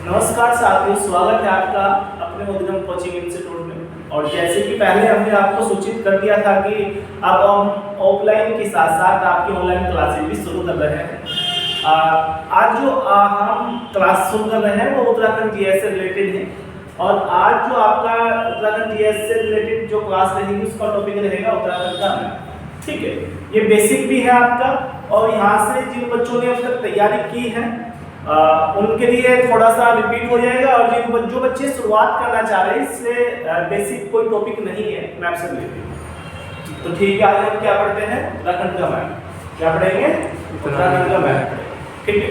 नमस्कार साथियों, स्वागत है आपका अपने मोदिनम कोचिंग इंस्टीट्यूट में। और जैसे कि पहले हमने आपको सूचित कर दिया था कि अब हम ऑफलाइन के साथ साथ आपकी ऑनलाइन क्लासेस भी शुरू कर रहे हैं। आज जो हम क्लास शुरू कर रहे हैं वो उत्तराखंड जीएस से रिलेटेड है। और आज जो आपका उत्तराखंड जीएस से रिलेटेड जो क्लास रहेगी उसका टॉपिक रहेगा उत्तराखंड का मैप। ठीक है, ये बेसिक भी है आपका। और यहाँ से जिन बच्चों ने अब तक तैयारी की है उनके लिए थोड़ा सा रिपीट हो जाएगा। और जो बच्चे शुरुआत करना चाह रहे हैं इससे बेसिक कोई टॉपिक नहीं है मैप से रिलेटेड। तो ठीक है, आज हम क्या पढ़ते हैं? उत्तराखंड का मैप। क्या पढ़ेंगे? उत्तराखंड का मैप। ठीक है,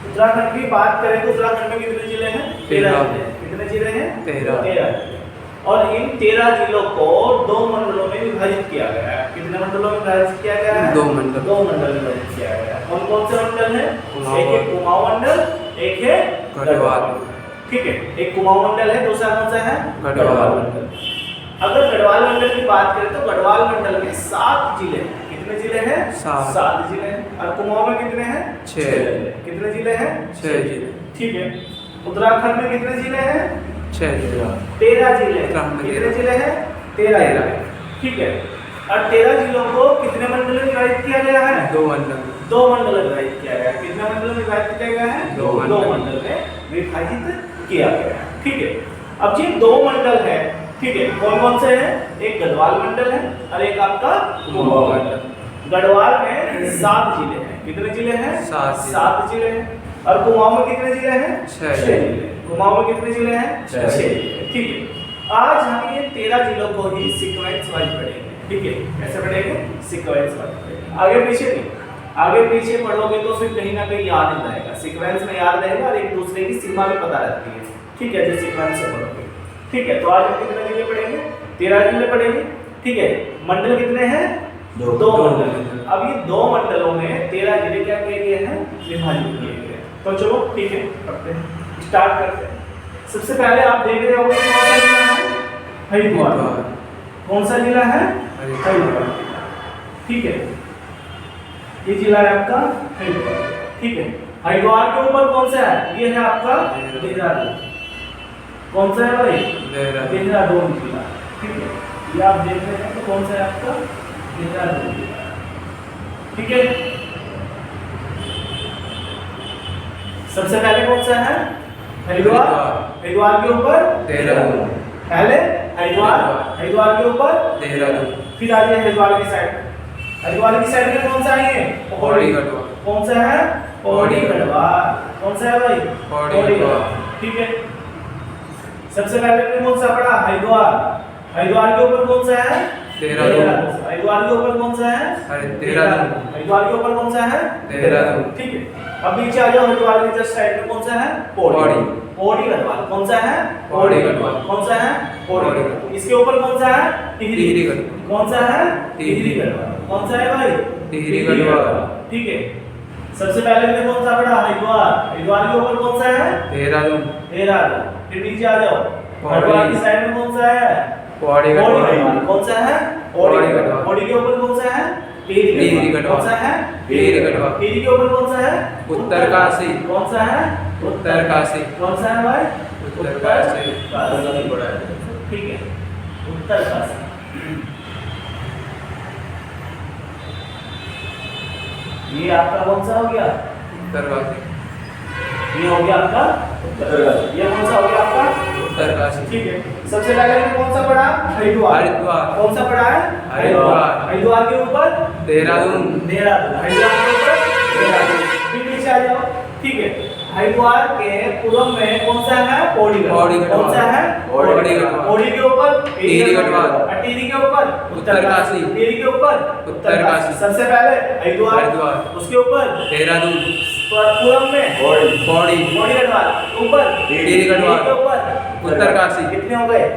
उत्तराखंड की बात करें तो उत्तराखंड में कितने जिले हैं? 13 जिले। कितने जिले हैं? 13। और इन 13 जिलों को 2 मंडलों में विभाजित किया गया है। कितने मंडलों में विभाजित किया गया है? 2 मंडल में विभाजित किया गया है। कौन कौन से मंडल हैं? एक है कुमाऊं मंडल, एक है गढ़वाल। ठीक है, एक कुमाऊं मंडल है, दूसरा कौन सा है? गढ़वाल मंडल। अगर गढ़वाल मंडल की बात करें तो गढ़वाल मंडल में 7 जिले हैं। कितने जिले हैं? 7 जिले हैं। और कुमाऊं में कितने हैं? 6। कितने जिले हैं? 6 जिले। ठीक है, उत्तराखंड में कितने जिले हैं? 6 जिले। 13 जिले। कितने जिले हैं? 13। ठीक है, और 13 जिलों को कितने मंडल में विभाजित किया गया है? 2 मंडल। 2 मंडल में विभाजित किया गया है। कितने मंडल में विभाजित किया गया है? 2 मंडल में विभाजित किया गया है। ठीक है, अब ये 2 मंडल है। ठीक है, कौन कौन से हैं? एक गढ़वाल मंडल है और एक आपका कुमाऊं मंडल। गढ़वाल में 7 जिले हैं। कितने जिले हैं? 7 जिले हैं। और कुमाऊं में कितने जिले हैं? 6 जिले। कुमाऊं में कितने जिले हैं? 6 जिले। ठीक है, आज हम ये 13 जिलों को ही सीक्वेंस वाइज पढ़ेंगे। ठीक है, कैसे पढ़ेंगे? Sequence wise. आगे पीछे नहीं, आगे पीछे पढ़ोगे तो फिर कहीं ना कहीं याद नहीं रहेगा। सीक्वेंस में याद रहेगा और एक दूसरे की सीमा भी पता रहती है। ठीक है, जो सीक्वेंस से पढ़ोगे। ठीक है, तो आज हम कितने जिले पढ़ेंगे? 13 जिले पढ़ेंगे। ठीक है, मंडल कितने हैं? 2 मंडल। अब ये 2 मंडलों में 13 जिले क्या किए गए हैं? विभाजित किए गए। तो चलो ठीक है, पढ़ते हैं, स्टार्ट करते हैं। सबसे पहले आप देख रहे होंगे कौन सा जिला है? हरिद्वार। कौन सा जिला है? हरिद्वार। ठीक है, ये जिला है आपका हरिद्वार। ठीक है, हरिद्वार के ऊपर कौन सा है? ये है आपका देहरादून। कौन सा है भाई? देहरादून जिला। ठीक है, ये आप देख रहे हैं तो कौन सा है आपका? देहरादून जिला। ठीक है, सबसे पहले कौन सा है? हरिद्वार। हरिद्वार के ऊपर देहरादून। पहले हरिद्वार के ऊपर देहरादून। फिर आ जाइए हरिद्वार की साइड। हरिद्वार की साइड में कौन सा है? पौड़ी गढ़वाल। कौन सा है? पौड़ी गढ़वाल। कौन सा है भाई? पौड़ी गढ़वाल। ठीक है, सबसे पहले में कौन सा पड़ा? हरिद्वार। हरिद्वार के ऊपर कौन सा है? देहरादून। हरिद्वार के ऊपर कौन सा है? देहरादून। हरिद्वार के ऊपर कौन सा है? देहरादून। ठीक है, अब नीचे आ जाओ। हरिद्वार के जस्ट साइड में कौन सा है? पौड़ी। पौड़ी गढ़वाल। कौन सा है? पौड़ी गढ़वाल। कौन सा है? पौड़ी गढ़वाल। इसके ऊपर कौन सा है? टिहरी गढ़वाल। कौन सा है? टिहरी गढ़वाल। कौन सा है भाई? टिहरी गढ़वाल। ठीक है, सबसे पहले में कौन सा पड़ा? हरिद्वार। हरिद्वार के ऊपर कौन सा है? देहरादून। देहरादून। फिर नीचे आ जाओ। हरिद्वार की साइड में कौन सा है? पौड़ी गढ़वाल। कौन सा है? पौड़ी गढ़वाल। पौड़ी के ऊपर कौन सा है? टिहरी गढ़वाल। कौन सा है? टिहरी गढ़वाल। टिहरी के ऊपर कौन सा है? उत्तरकाशी। कौन सा है? उत्तरकाशी। कौन सा है भाई? उत्तरकाशी। ठीक है, उत्तरकाशी। ये आपका कौन सा हो गया? उत्तरकाशी। ये हो गया आपका उत्तरकाशी। ये कौन सा हो गया आपका? उत्तरकाशी। ठीक है, सबसे पहले में कौन सा पड़ा? हरिद्वार। हरिद्वार। कौन सा पड़ा है? हरिद्वार। हरिद्वार के ऊपर देहरादून। देहरादून। हरिद्वार के ऊपर देहरादून। फिर नीचे आ जाओ। ठीक है, हरिद्वार के पूर्व में कौन सा है? पौड़ी गढ़वाल। कौन सा है? पौड़ी गढ़वाल। पौड़ी के ऊपर टिहरी गढ़वाल। टिहरी के ऊपर उत्तरकाशी। टिहरी के ऊपर उत्तरकाशी। सबसे पहले हरिद्वार, उसके ऊपर देहरादून, पूर्व में पौड़ी गढ़वाल, ऊपर टिहरी गढ़वाल के ऊपर उत्तरकाशी। कितने हो गए?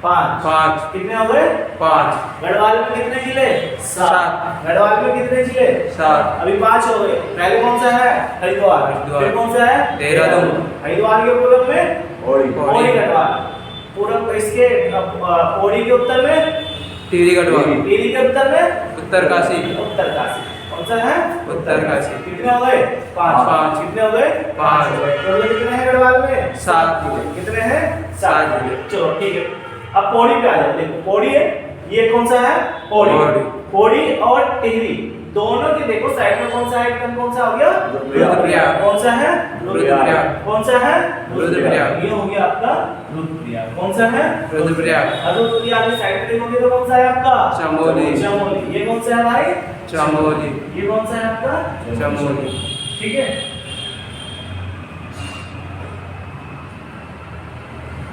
5। कितने हो गए? 5। गढ़वाल में कितने जिले? 7। गढ़वाल में कितने जिले? 7। अभी 5 हो गए। पहले कौन सा है? हरिद्वार। फिर कौन सा है? देहरादून। हरिद्वार के पूर्व में पौड़ी गढ़वाल। पूर्व इसके पौड़ी के उत्तर में टिहरी गढ़वाल। टिहरी के उत्तर में उत्तरकाशी। कौन सा है? उत्तरकाशी। कितने हो गए? 5। कितने हो गए? 5 हो गए। टोटल कितने हैं गढ़वाल में? 7 जिले। कितने हैं? 7 जिले। चलो ठीक है, अब पौड़ी पे आ जाओ। देखो पौड़ी है, ये कौन सा है? पौड़ी। पौड़ी और टिहरी दोनों के देखो साइड में कौन सा है? एकदम कौन सा हो गया? रुद्रप्रयाग। कौन सा है? रुद्रप्रयाग। कौन सा है? रुद्रप्रयाग। ये हो गया आपका रुद्रप्रयाग। कौन सा है? रुद्रप्रयाग। रुद्रप्रयाग की साइड पे देखोगे तो कौन सा है आपका? चमोली। चमोली। ये कौन सा है भाई? चमोली। ये कौन सा है आपका? चमोली। ठीक है,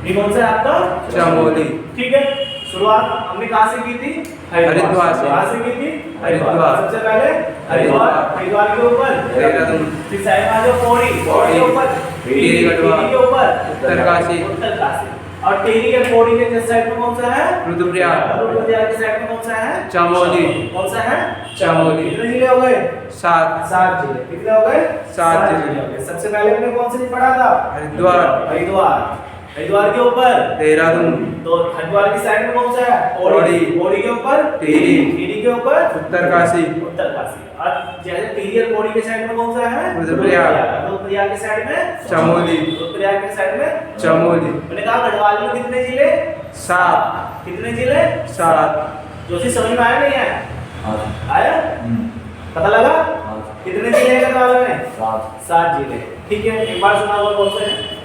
ये कौन सा है आपका? चमोली। ठीक है, शुरुआत हमने कहाँ से की थी? हरिद्वार से। कहाँ से की थी? हरिद्वार। सबसे पहले हरिद्वार के ऊपर, देहरादून। फिर साइड में आ जाओ पौड़ी के ऊपर, टिहरी गढ़वाल के ऊपर उत्तरकाशी। और टिहरी के पौड़ी के साइड में कौन सा है? रुद्रप्रयाग। रुद्रप्रयाग के साइड में कौन सा है? चमोली। कौन सा है? चमोली। कितने जिले हो गए? 7 जिले। कितने हो गए? 7 जिले हो गए। सबसे पहले हमने कौन से पढ़ा था? हरिद्वार। हरिद्वार के ऊपर देहरादून। तो हरिद्वार की साइड में कौन सा है? पौड़ी। पौड़ी के ऊपर टिहरी। टिहरी के ऊपर उत्तरकाशी। उत्तरकाशी। और जैसे टिहरी और पौड़ी के साइड में कौन सा है? रुद्रप्रयाग। रुद्रप्रयाग के साइड में चमोली। रुद्रप्रयाग के साइड में चमोली। मैंने कहा गढ़वाल में कितने जिले? 7। कितने जिले? 7। जोशी समझ में आया नहीं आया? आया? पता लगा? कितने जिले हैं गढ़वाल में? 7 जिले। ठीक है, एक बार सुना हुआ कौन से हैं?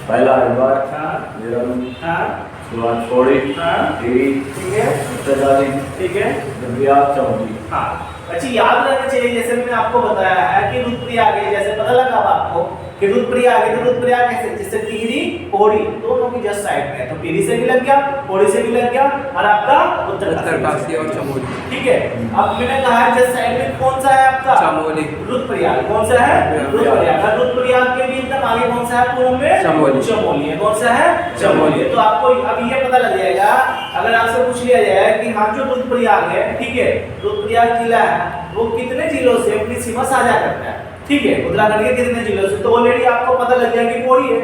पहला हरिद्वार, हाँ देहरादून, हाँ शुरुआत पौड़ी, हाँ टिहरी, ठीक है उत्तरकाशी, ठीक है रुद्रप्रयाग, चमोली। हाँ अच्छी याद रहना चाहिए। जैसे मैंने आपको बताया है कि रुद्रप्रयाग है, जैसे पता लगा अब आपको कि रुद्रप्रयाग है, तो रुद्रप्रयाग कैसे? जैसे टिहरी पौड़ी दोनों की जस्ट साइड में है, तो टिहरी से भी लग गया, पौड़ी से भी लग गया, और आपका उत्तरकाशी और चमोली। ठीक है, अब मैंने कहा जस्ट साइड में कौन सा है आपका? चमोली। रुद्रप्रयाग। कौन सा है? रुद्रप्रयाग। और रुद्रप्रयाग के भी एकदम आगे कौन सा है? पूर्व में चमोली। चमोली है। कौन सा है? चमोली है। तो आपको अब ये पता लग जाएगा, अगर आपसे पूछ लिया जाए कि हाँ जो रुद्रप्रयाग है, ठीक है, रुद्रप्रयाग जिला है, वो कितने जिलों से अपनी सीमा साझा करता है? ठीक है, उत्तराखंड के कितने जिलों से? तो ऑलरेडी आपको पता लग गया कि पौड़ी है।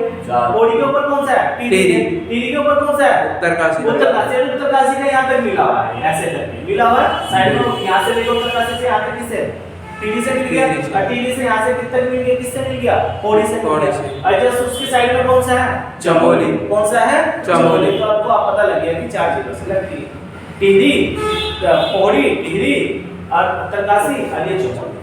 पौड़ी के ऊपर कौन सा है? टिहरी। टिहरी के ऊपर कौन सा है? उत्तरकाशी। उत्तरकाशी का यहाँ पे मिला हुआ है, ऐसे करके मिला हुआ है साइड में। यहाँ से लेकर उत्तरकाशी से यहाँ तक किससे? टिहरी से मिल गया। और टिहरी से यहाँ से किस तक मिल गया? किससे मिल गया? पौड़ी से मिल गया। और जस्ट उसकी साइड में कौन सा है? चमोली। कौन सा है? चमोली। तो आपको आप पता लग गया कि 4 जिलों से लगती है, टिहरी, पौड़ी, टिहरी और उत्तरकाशी और ये चमोली।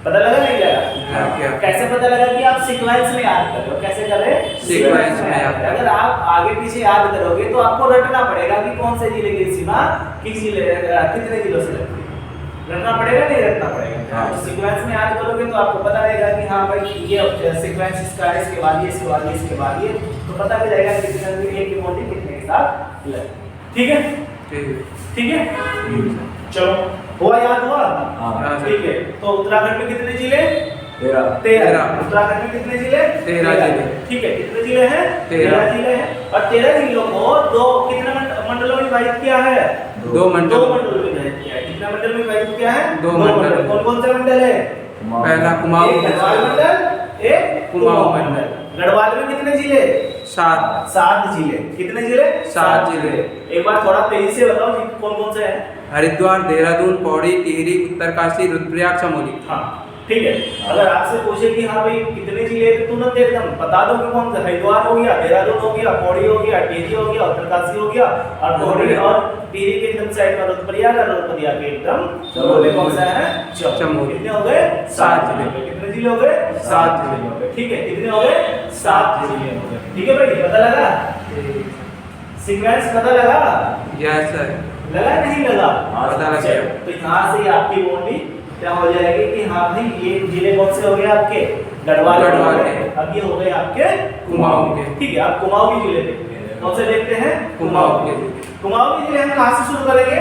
पता लगा नहीं लगा? कैसे पता लगा कि आप सीक्वेंस में याद कर रहे हो? कैसे कर रहे हैं? सीक्वेंस में याद। अगर आप आगे पीछे याद करोगे तो आपको रटना पड़ेगा कि कौन से जिले की सीमा किस जिले कितने जिलों से लगती है। रटना पड़ेगा नहीं रटना पड़ेगा? तो सीक्वेंस में याद करोगे तो आपको पता रहेगा कि हाँ भाई ये सीक्वेंस इसका है, इसके बाद ये, इसके बाद ये, इसके बाद ये, तो पता भी रहेगा कि कितने एक की मोटी कितने के साथ लगे। ठीक है? ठीक है, चलो हुआ, याद हुआ? हाँ। ठीक है, तो उत्तराखंड में कितने जिले? 13। उत्तराखंड में कितने जिले? 13 जिले। ठीक है, कितने जिले हैं? 13 जिले हैं। और 13 जिलों को दो कितने मंडलों में विभाजित किया है? 2 मंडल। 2 मंडलों में विभाजित किया है। कितने मंडल में विभाजित किया है? 2 मंडल। कौन कौन से मंडल है? पहला कुमाऊं। एक गढ़वाल मंडल, एक कुमाऊं मंडल। गढ़वाल में कितने जिले? 7 जिले। कितने जिले? 7 जिले। एक बार थोड़ा तेजी से बताओ कि कौन कौन से हैं? हरिद्वार, देहरादून, पौड़ी, टिहरी, उत्तरकाशी, रुद्रप्रयाग, चमोली। हाँ ठीक है, अगर आपसे पूछे कि हाँ भाई कितने जिले, तो तुरंत एकदम बता दो कि कौन सा? हरिद्वार हो गया, देहरादून हो गया, पौड़ी हो गया, टिहरी हो गया, उत्तरकाशी हो गया, और पौड़ी और टिहरी के एकदम साइड में रुद्रप्रयाग, और रुद्रप्रयाग के एकदम चमोली कौन सा है? चमोली। कितने हो गए? 7 जिले। कितने जिले हो गए? 7 जिले हो गए। ठीक है, कितने हो गए? 7 जिले हो गए। ठीक है भाई, पता लगा? सीक्वेंस पता लगा? Yes sir. लगा नहीं लगा? पता लग गया। तो यहाँ से आपकी बोली क्या हो जाएगी कि हाँ भाई ये जिले कौन से हो गए आपके? गढ़वाल के। अब ये हो गए आपके कुमाऊं के। ठीक है, आप कुमाऊं के जिले देखते हैं। कौन से देखते हैं? कुमाऊं के। कुमाऊं के जिले हम कहाँ से शुरू करेंगे?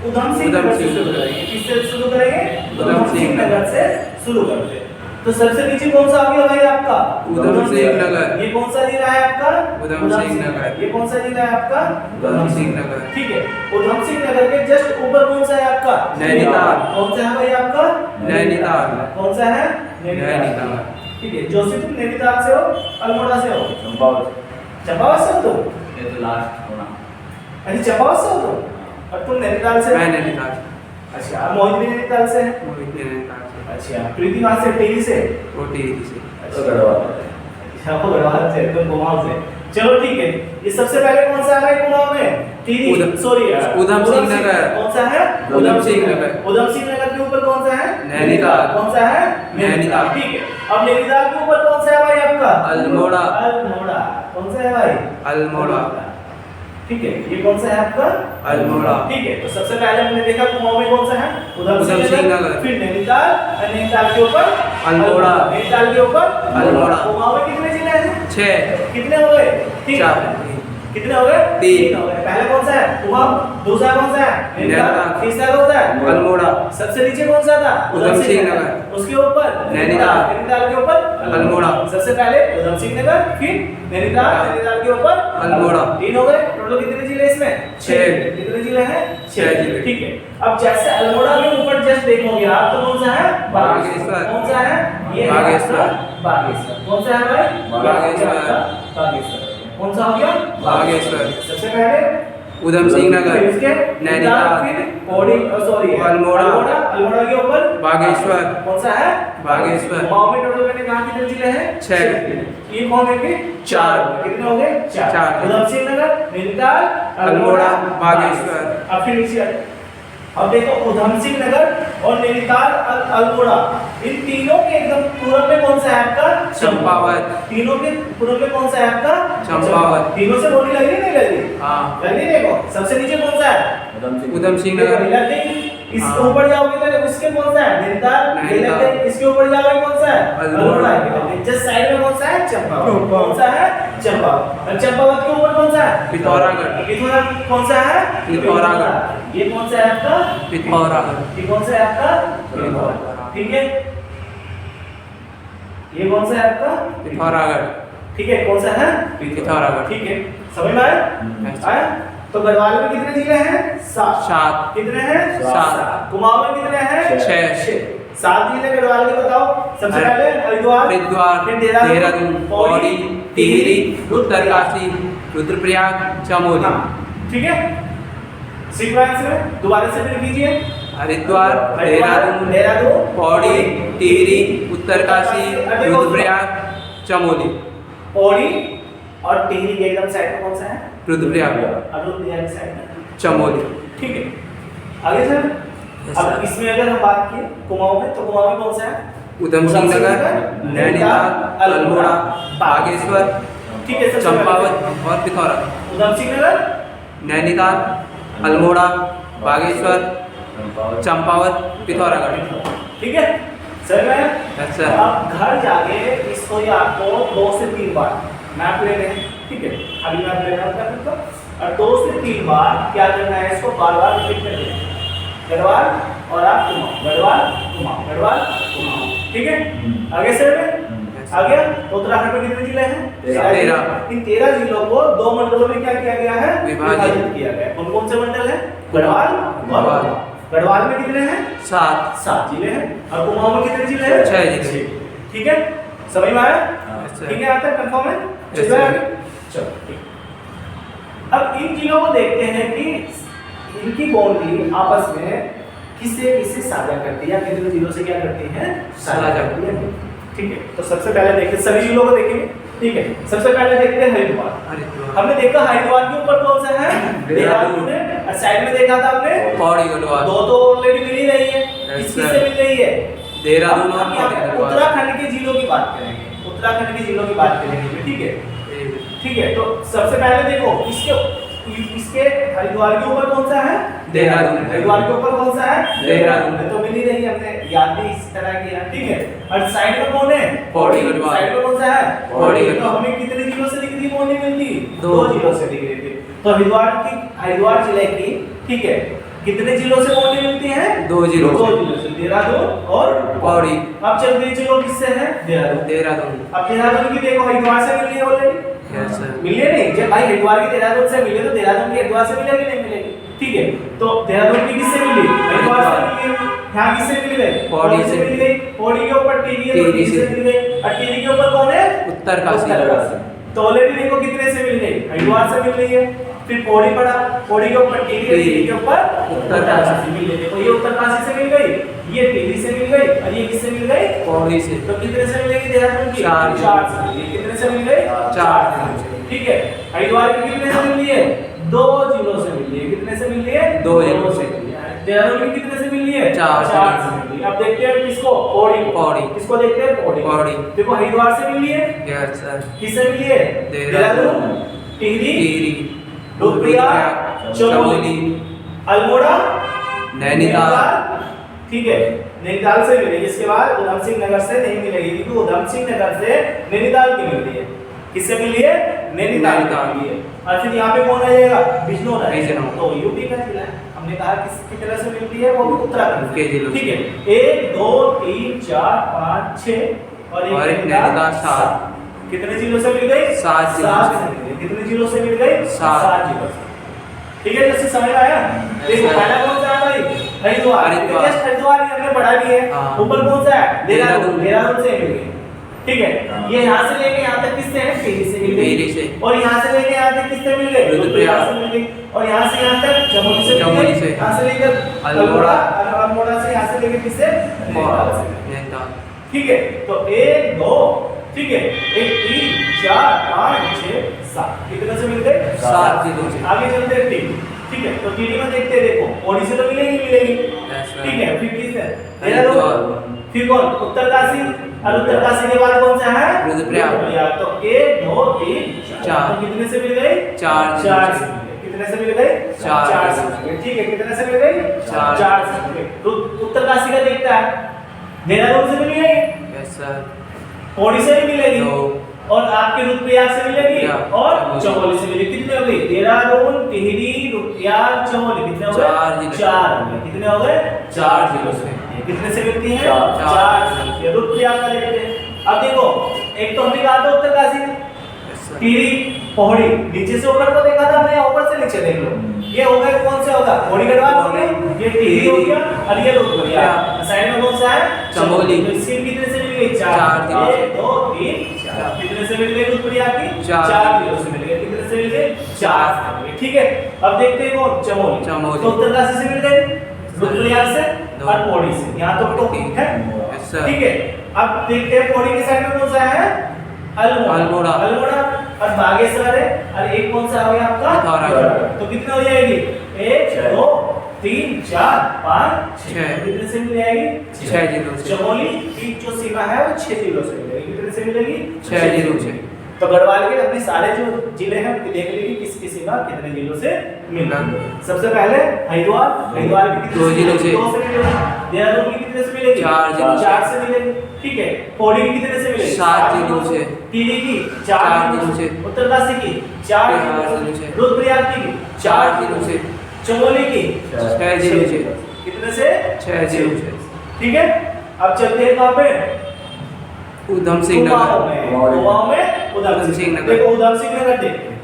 उधम सिंह नगर से शुरू करेंगे। किससे शुरू करेंगे? उधम सिंह नगर से शुरू करते हैं। तो सबसे नीचे कौन सा आ गया भाई आपका? उधम सिंह नगर। ये कौन सा जिला है आपका? उधम सिंह नगर। ये कौन सा जिला है आपका? उधम सिंह नगर। ठीक है, उधम सिंह नगर के जस्ट ऊपर कौन सा है आपका? नैनीताल। कौन सा है भाई आपका? नैनीताल। कौन सा है? नैनीताल। ठीक है, जोशी तुम नैनीताल से हो, अल्मोड़ा से हो? चंपावत से हो तुम? ये तो लास्ट होना। अरे चंपावत से हो तुम, और तुम नैनीताल से? मैं नैनीताल। अच्छा, मोहित भी नैनीताल से है। मोहित नैनीताल से। अच्छा, प्रीति वहाँ से, टिहरी से। वो टिहरी से। तो गढ़वाल अच्छा, वो गढ़वाल से, तुम कुमाऊं से। चलो ठीक है, ये सबसे पहले कौन सा है कुमाऊं में? टिहरी, सॉरी यार, उधम सिंह नगर। कौन सा है? उधम सिंह नगर। उधम सिंह नगर के ऊपर कौन सा है? नैनीताल। कौन सा है? नैनीताल। ठीक है, अब नैनीताल के ऊपर कौन सा है भाई आपका? अल्मोड़ा। अल्मोड़ा, कौन सा है भाई? अल्मोड़ा। ठीक है, ये कौन सा है आपका? अल्मोड़ा। ठीक है, तो सबसे पहले हमने देखा कुमाऊं में कौन सा है? उधम सिंह नगर। फिर नैनीताल, और नैनीताल के ऊपर अल्मोड़ा। नैनीताल के ऊपर अल्मोड़ा। कुमाऊं में कितने जिले हैं? 6। कितने हो गए? तीन। 4। कितने हो गए? 3 हो गए। पहला कौन सा है? कुमाऊं। दूसरा कौन सा है? नैनीताल। तीसरा कौन सा है? अल्मोड़ा। सबसे नीचे कौन सा था? उधम सिंह नगर। उसके ऊपर नैनीताल। नैनीताल के ऊपर अल्मोड़ा। सबसे पहले उधम सिंह नगर, फिर नैनीताल, नैनीताल के ऊपर अल्मोड़ा। 3 हो गए। टोटल कितने जिले इसमें? 6। कितने जिले हैं? 6 जिले। ठीक है, अब जैसे अल्मोड़ा के ऊपर जस्ट देखोगे आप, तो कौन सा है? बागेश्वर। कौन सा है? ये है बागेश्वर। आपका बागेश्वर। कौन सा है भाई? बागेश्वर। बागेश्वर। कौन सा हो गया? बागेश्वर। सबसे पहले उधम सिंह नगर। इसके नैनीताल। फिर पौड़ी, सॉरी, अल्मोड़ा। अल्मोड़ा के ऊपर बागेश्वर। कौन सा है? बागेश्वर। कुमाऊं में टोटल मैंने कहा कितने जिले हैं? 6। ये कौन है कि? 4। कितने हो गए? 4। चार। उधम सिंह नगर, नैनीताल, अल्मोड़ा, बागेश्वर। अब फिर नीचे आए। अब देखो, उधम सिंह नगर और नैनीताल, अल्मोड़ा, इन तीनों के एकदम पूरब में कौन सा है आपका? चंपावत। तीनों के पूरब में कौन सा है आपका? चंपावत। तीनों से बोली लग रही नहीं लग रही? हाँ। लग रही। देखो सबसे नीचे कौन सा है? उधम सिंह नगर। लग रही। इसके हाँ। ऊपर जाओगे तो उसके कौन सा है? नैनीताल। नैनीताल। इसके ऊपर जाओगे कौन सा है? अल्मोड़ा। जस्ट साइड में कौन सा है? चंपावत। कौन सा है? चंपावत। और चंपावत के ऊपर कौन सा है? पिथौरागढ़। पिथौरागढ़ कौन सा है? पिथौरागढ़। ये कौन सा है आपका? पिथौरागढ़। ये कौन सा है आपका? पिथौरागढ़। ठीक है, ये कौन सा है आपका? पिथौरागढ़। ठीक है, कौन सा है? पिथौरागढ़। ठीक है, समझ में आया? आया? तो गढ़वाल में कितने जिले हैं? 7। कितने हैं? 7। कुमाऊं में कितने हैं? 6। 7 जिले गढ़वाल के बताओ। सबसे पहले हरिद्वार, फिर देहरादून, पौड़ी, टिहरी, उत्तरकाशी, रुद्रप्रयाग, चमोली। हाँ, ठीक है, सीक्वेंस में दोबारा से फिर कीजिए। हरिद्वार, देहरादून, पौड़ी, टिहरी, उत्तरकाशी, रुद्रप्रयाग, चमोली। पौड़ी और टिहरी के एकदम साइड में कौन सा है? रुद्रप्रयाग, रुद्रप्रयाग की साइड में चमोली। ठीक है, आगे सर। अब इसमें अगर हम बात की कुमाऊं में, तो कुमाऊं में कौन सा है? उधम सिंह नगर, नैनीताल, अल्मोड़ा, बागेश्वर, ठीक है, सबसे चंपावत और पिथौरागढ़। उधम सिंह नगर, नैनीताल, अल्मोड़ा, बागेश्वर, चंपावत, पिथौरागढ़। ठीक है सर। मैं अच्छा। अब घर जाके इसको ये आपको 2 से 3 बार मैप ले लें। ठीक है, अभी मैप लेना होता है तो, और 2 से 3 बार क्या करना है, इसको बार-बार रिपीट कर देना। गढ़वाल और आप कुमाऊं, गढ़वाल कुमाऊं, गढ़वाल कुमाऊं। ठीक है, आगे सर में आ गया। तो उत्तराखंड में कितने जिले हैं? 13। इन 13 जिलों को 2 मंडलों में क्या किया गया है? विभाजित किया गया है। कौन कौन से मंडल हैं? गढ़वाल और कुमाऊं। गढ़वाल में कितने हैं? 7 जिले हैं। और कुमाऊं में कितने जिले हैं? 6 जिले। ठीक है, समझ में आया? अच्छा। ठीक है, यहाँ तक कंफर्म है? Yes, चलो sir. आगे। चलो ठीक। अब इन जिलों को देखते हैं कि इनकी बाउंड्री आपस में किससे किससे साझा करती है, या कितने जिलों से क्या करती है? साझा करती है। ठीक है, तो सबसे पहले देखते हैं, सभी जिलों को देखेंगे। ठीक है, सबसे पहले देखते हैं हरिद्वार। हमने देखा हरिद्वार के ऊपर कौन सा है? देहरादून है। और साइड में देखा था हमने पौड़ी गढ़वाल। 2 तो ऑलरेडी मिल ही रही है। किससे मिल रही है? देहरादून और हम यहाँ पौड़ी पे गढ़वाल। उत्तराखंड के जिलों की बात करेंगे। उत्तराखंड के जिलों की बात करेंगे। ठीक है, ठीक है, तो सबसे पहले देखो इसके हरिद्वार के ऊपर कौन सा है? देहरादून। हरिद्वार के ऊपर कौन सा है? देहरादून। तो मिल ही रही है, हमने याद भी इस तरह किया। ठीक है, और साइड में कौन है? पौड़ी गढ़वाल। साइड में कौन सा है? पौड़ी तो गढ़वाल। हमें कितने जिलों से दिख रही बाउंड्री मिलती? 2 जिलों से दिख रही थी। तो हरिद्वार जिले की, ठीक है, कितने जिलों से बाउंड्री मिलती है? 2 जिलों से। 2 जिलों से, देहरादून और पौड़ी। अब चलते हैं, चलो किससे है? देहरादून। अब देहरादून की देखो, हरिद्वार से मिली है ऑलरेडी। Yes sir. मिले नहीं, जब भाई हरिद्वार की देहरादून से मिले तो देहरादून की हरिद्वार से मिलेगी नहीं मिलेगी? ठीक है, तो देहरादून की किससे मिली? हरिद्वार से मिली। यहाँ किससे मिल गई? पौड़ी से मिल गई। पौड़ी के ऊपर टिहरी है, टिहरी से मिल गई। और टिहरी के ऊपर कौन है? उत्तरकाशी। तो ऑलरेडी देखो कितने से मिल गई? हरिद्वार से मिल रही है। फिर पौड़ी पड़ा, पौड़ी के ऊपर टिहरी, टिहरी के ऊपर उत्तरकाशी मिल गई। देखो ये उत्तरकाशी से मिल गई, ये टिहरी से मिल गई और ये किससे मिल गई? पौड़ी से। तो कितने से मिलेगी देहरादून की? चार। 4 से मिल गई। कितने से मिल गई? 4 से। ठीक है। हरिद्वार की कितने से मिल रही है? 2 जिलों से मिल रही है। कितने से मिल रही है? 2 जिलों से। देहरादून की कितने से मिल रही है? 4 से मिल रही है। अब देखते हैं किसको? पौड़ी। पौड़ी। किसको देखते हैं? पौड़ी। पौड़ी। देखो हरिद्वार से मिली है, यस सर। किससे मिली है? देहरादून, टिहरी, टिहरी, रुद्रप्रयाग, चमोली, चमोली, अल्मोड़ा, नैनीताल। ठीक है, नैनीताल से मिलेगी। इसके बाद उधम सिंह नगर से नहीं मिलेगी क्योंकि उधम सिंह नगर से नैनीताल की मिल रही है। किससे मिली है? नैनीताल की मिली है। और फिर यहाँ पे कौन आ जाएगा? बिजनौर आ जाएगा। तो यूपी का जिला है। हमने कहा किस तरह से मिलती है, वो भी उत्तराखंड के जिलों से। ठीक है। 1 2 3 4 5 6 और एक नैनीताल 7। कितने जिलों से मिल गई? 7 जिलों से। मिल गई। कितने जिलों से मिल गई? 7 जिलों से। ठीक है, तो इससे समझ में आया? देखो पहला कौन सा है भाई? हरिद्वार। हरिद्वार। जस्ट हरिद्वार ही हमने पढ़ा भी है। हाँ। ऊपर कौन सा है? देहरादून। देहरादून से मिल गई। ठीक है, ये यहाँ से लेके यहाँ तक किससे है? टिहरी से मिल टिहरी गई। से। और यहाँ से लेके यहाँ तक किससे मिल गई? रुद्रप्रयाग से मिल गई। और यहाँ से यहाँ तक चमोली से मिल चमोली गई। से। यहाँ से लेकर अल्मोड़ा। अल्मोड़ा से यहाँ से लेकर किससे? नैनीताल से। नैनीताल। ठीक है, तो 1 2 ठीक है, 1 3 4 5 6 7 कितने से मिल गए? 7 जिलों से। आगे चलते हैं टिहरी। ठीक है, तो टिहरी में देखते हैं। देखो ओडी से तो मिलेगी मिलेगी। ठीक है, फिर किस है? देहरादून। फिर कौन? उत्तरकाशी। और उत्तरकाशी के बाद कौन सा है? रुद्रप्रयाग। तो 1 2 3 4। तो कितने से मिल गए? 4 4 से मिल गए। कितने से मिल गए? 4 से मिल गए। ठीक है, कितने से मिल गए? 4 से मिल गए। तो उत्तरकाशी का देखता है, देहरादून से मिलेगी, यस सर। पौड़ी से भी मिलेगी 2 और आपके रुद्रप्रयाग से मिलेगी या, और चमोली। चमोली से मिलेगी। कितने हो गए? देहरादून, टिहरी, रुद्रप्रयाग, चमोली। कितने हो गए? 4 जिले। 4 हो गए। कितने हो गए? 4 जिलों से। कितने से मिलती है? 4 4 से। रुद्रप्रयाग का देखते हैं। अब देखो, एक तो हमने कहा था उत्तरकाशी, यस सर। टिहरी, पौड़ी। नीचे से ऊपर को देखा था हमने, ऊपर से नीचे देख लो। ये हो गए, कौन से होगा? पौड़ी गढ़वाल हो गए, ये टिहरी हो गया और ये रुद्रप्रयाग। साइड में कौन सा है? चमोली। तो इसकी कितने से मिल गई? 4 4 जिलों से। 1 2 3 4 कितने से मिल गई रुद्रप्रयाग की? 4 जिलों से मिल गई। कितने से मिल गई? 4 से मिल गई। ठीक है, अब देखते हैं कौन? चमोली। चमोली। तो उत्तरकाशी से मिल गई, रुद्रप्रयाग से और पौड़ी से। यहाँ तो ठीक है। Yes sir. ठीक है, अब देखते हैं पौड़ी के साइड में कौन सा है? अल्मोड़ा। अल्मोड़ा और बागेश्वर है। और एक कौन सा हो गया आपका? पिथौरागढ़। तो कितने हो जाएगी? 1 2 3 4 5 6 छह। कितने से मिल जाएगी? 6 जिलों से। चमोली की जो सीमा है वो 6 जिलों से मिलेगी। कितने से मिलेगी? 6 जिलों से। तो गढ़वाल के अपने सारे जो जिले हैं उनकी देख लीजिए किसकी सीमा कितने जिलों से मिल रही है। सबसे पहले हरिद्वार, हरिद्वार की कितने 2 जिलों से। 2 से मिलेगी। देहरादून की कितने से मिलेगी? 4 जिलों से। 4 से मिलेगी। ठीक है, पौड़ी की कितने से मिलेगी? 7 जिलों से। टिहरी की 4 4 जिलों से। उत्तरकाशी की 4 जिलों से। रुद्रप्रयाग की 4 जिलों से। चमोली की 6 जिलों से। कितने से? 6 जिलों से। ठीक है, अब चलते हैं कहाँ पे? उधम सिंह कुमाऊं नगर। में। कुमाऊं में उधम सिंह नगर। देखो उधम सिंह नगर देखते हैं।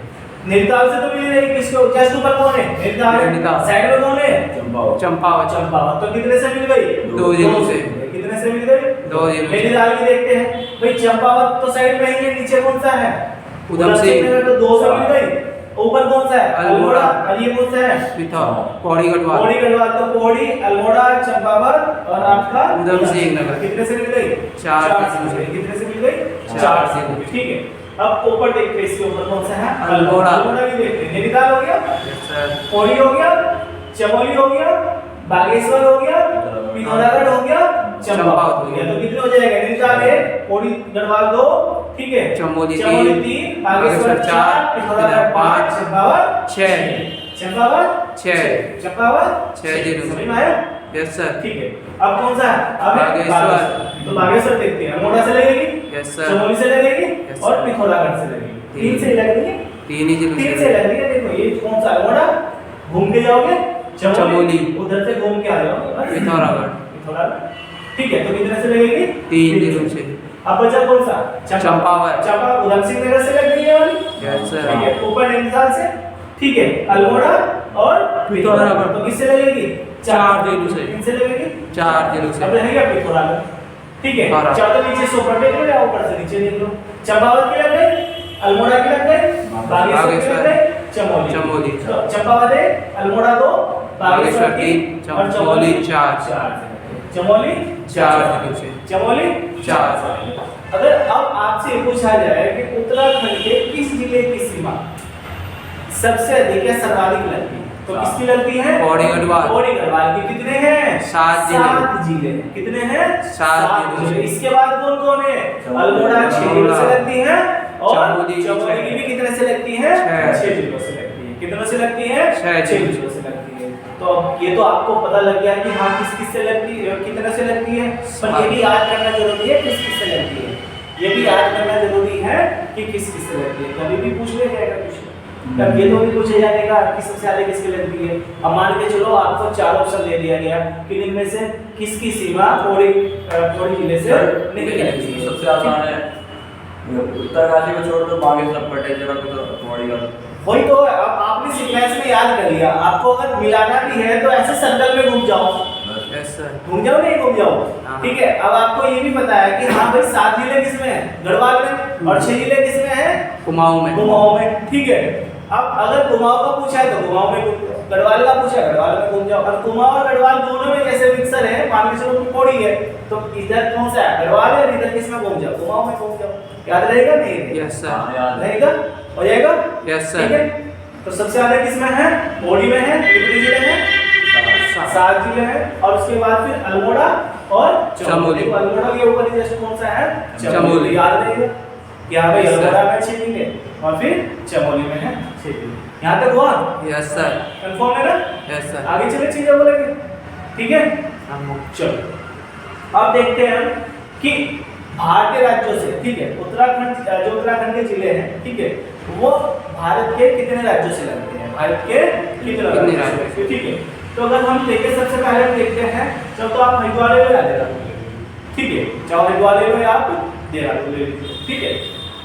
नैनीताल से तो मिल रही, किसको जस्ट ऊपर कौन है? नैनीताल। नैनीताल। साइड में कौन है? चंपावत। चंपावत। चंपावत। तो कितने से मिल गई? 2 जिलों से। कितने से मिल गई? 2 जिलों से। नैनीताल की देखते हैं भाई। चंपावत तो साइड में ही है, नीचे कौन सा है? उधम सिंह नगर। तो 2 से मिल गई। ऊपर कौन सा है? अल्मोड़ा। और ये कौन सा है? पौड़ी गढ़वाल। पौड़ी गढ़वाल। तो पौड़ी, अल्मोड़ा, चंपावत और आपका उधम सिंह नगर। कितने से मिल गई? 4 से। कितने से मिल गई? 4 से। से। ठीक है, अब ऊपर देखते हैं, इसके ऊपर कौन सा है? अल्मोड़ा। अल्मोड़ा भी देखते हैं। नैनीताल हो गया, यस सर। पौड़ी हो गया, चमोली हो गया, बागेश्वर हो गया, पिथौरागढ़ हो गया, चंपावत हो गया। तो कितने हो जाएगा? नैनीताल 1, पौड़ी गढ़वाल 2, ठीक है, चमोली 3, बागेश्वर 4, पिथौरागढ़ 5, चंपावत 6। चंपावत 6। चंपावत 6 जिलों से। समझ में आया? Yes sir. ठीक है, अब कौन सा है? अब है बागेश्वर। तो बागेश्वर देखते हैं। अल्मोड़ा से लगेगी, यस सर। चमोली से लगेगी Yes, और sir. पिथौरागढ़ से लगेगी। 3 से लग रही है, 3 ही जिलों 3 से। से लग रही है। देखो ये कौन सा? अल्मोड़ा घूम के जाओगे, चमोली। उधर से घूम के आ जाओगे बस। पिथौरागढ़। पिथौरागढ़। ठीक है, तो कितने से लगेगी? 3 जिलों से। अब बचा कौन सा? चंपावत। चंपावत उधम सिंह नगर से लग रही है वाली। यस ठीक सर। है, ऊपर नैनीताल से। ठीक है, अल्मोड़ा और पिथौरागढ़। तो किससे लगेगी? 4 जिलों से। किनसे लगेगी? 4 जिलों से। अब रहेगा पिथौरागढ़। ठीक है, पिथौरागढ़। चाहे तो नीचे से ऊपर देख लो या ऊपर से नीचे देख लो। चंपावत की लग गई, अल्मोड़ा की लग गई, बागेश्वर की लग गई, चमोली। चमोली। तो चंपावत 1, अल्मोड़ा 2, बागेश्वर 3 और चमोली 4 चमोली 4 जिलों से। चमोली 4 अगर अब आपसे पूछा जाए कि उत्तराखंड के किस जिले की सीमा सबसे अधिक या सर्वाधिक लगती है, तो किसकी लगती है? पौड़ी गढ़वाल। पौड़ी गढ़वाल की। कितने हैं? 7 जिले। 7 जिले। कितने हैं? 7 जिले। इसके बाद कौन कौन है? अल्मोड़ा 6 जिलों से लगती है और चमोली चमोली की भी कितने से लगती है? 6 जिलों से लगती है। कितनों से लगती है? 6 जिलों से लगती है। तो ये तो आपको पता लग गया कि हाँ किस किस से लगती है, कितने से लगती है, पर ये भी याद करना जरूरी है किस किस से लगती है। ये भी याद करना जरूरी है कि किस किस से लगती है। कभी भी पूछ लिया जाएगा कुछ, तब ये तो भी पूछा जाएगा कि सबसे ज्यादा किसकी लगती है। अब मान के चलो आपको 4 ऑप्शन दे दिया गया कि इनमें से किसकी सीमा पौड़ी जिले से नहीं लगती है। सबसे आसान है उत्तरकाशी को छोड़ दो, बाकी सब पटेजरा को तो पौड़ी का। वही तो अब आपने सीक्वेंस में याद कर लिया। आपको अगर मिलाना भी है तो ऐसे सर्कल में घूम जाओ, यस सर। घूम जाओ नहीं घूम जाओ, हाँ। ठीक है। अब आपको ये भी पता है कि हाँ भाई 7 जिले किसमें है? गढ़वाल में। और 6 जिले किसमें है? कुमाऊं में। कुमाऊं में, ठीक है। अब अगर कुमाऊं का पूछा है तो कुमाऊं में घूम जाओ, गढ़वाल का पूछा है गढ़वाल में घूम जाओ। और कुमाऊं और गढ़वाल दोनों में जैसे मिक्सर है, मान के चलो पौड़ी है, तो इधर कौन सा है? गढ़वाल है, इधर किसमें घूम जाओ? कुमाऊं में घूम जाओ। याद रहेगा नहीं? Yes sir. हाँ, याद है। रहेगा, हो जाएगा, यस ठीक सर। है। तो सबसे ज्यादा किसमें है? पौड़ी में है। कितने जिले हैं? 7 जिले हैं। और उसके बाद फिर अल्मोड़ा और चमोली। तो अल्मोड़ा के ऊपर ही जस्ट कौन सा है? चमोली। याद रहेगा कि हाँ भाई Yes, sir. अल्मोड़ा में 6 जिले और फिर चमोली में है 6 जिले। यहाँ तक हुआ? Yes sir. कंफर्म है ना? Yes sir. आगे चले चीजें बोलेंगे, ठीक है। चलो अब देखते हैं कि भारतीय राज्यों से, ठीक है, उत्तराखंड जो उत्तराखंड के जिले हैं, ठीक है, वो भारत के कितने राज्यों से लगते हैं? भारत के कितने राज्यों से, ठीक है। तो अगर हम देखें सबसे पहले हम देखते हैं, चलो तो आप हरिद्वार ले या देहरादून ले लीजिए, ठीक है। चाहे हरिद्वार ले लो या आप देहरादून ले लीजिए, ठीक है।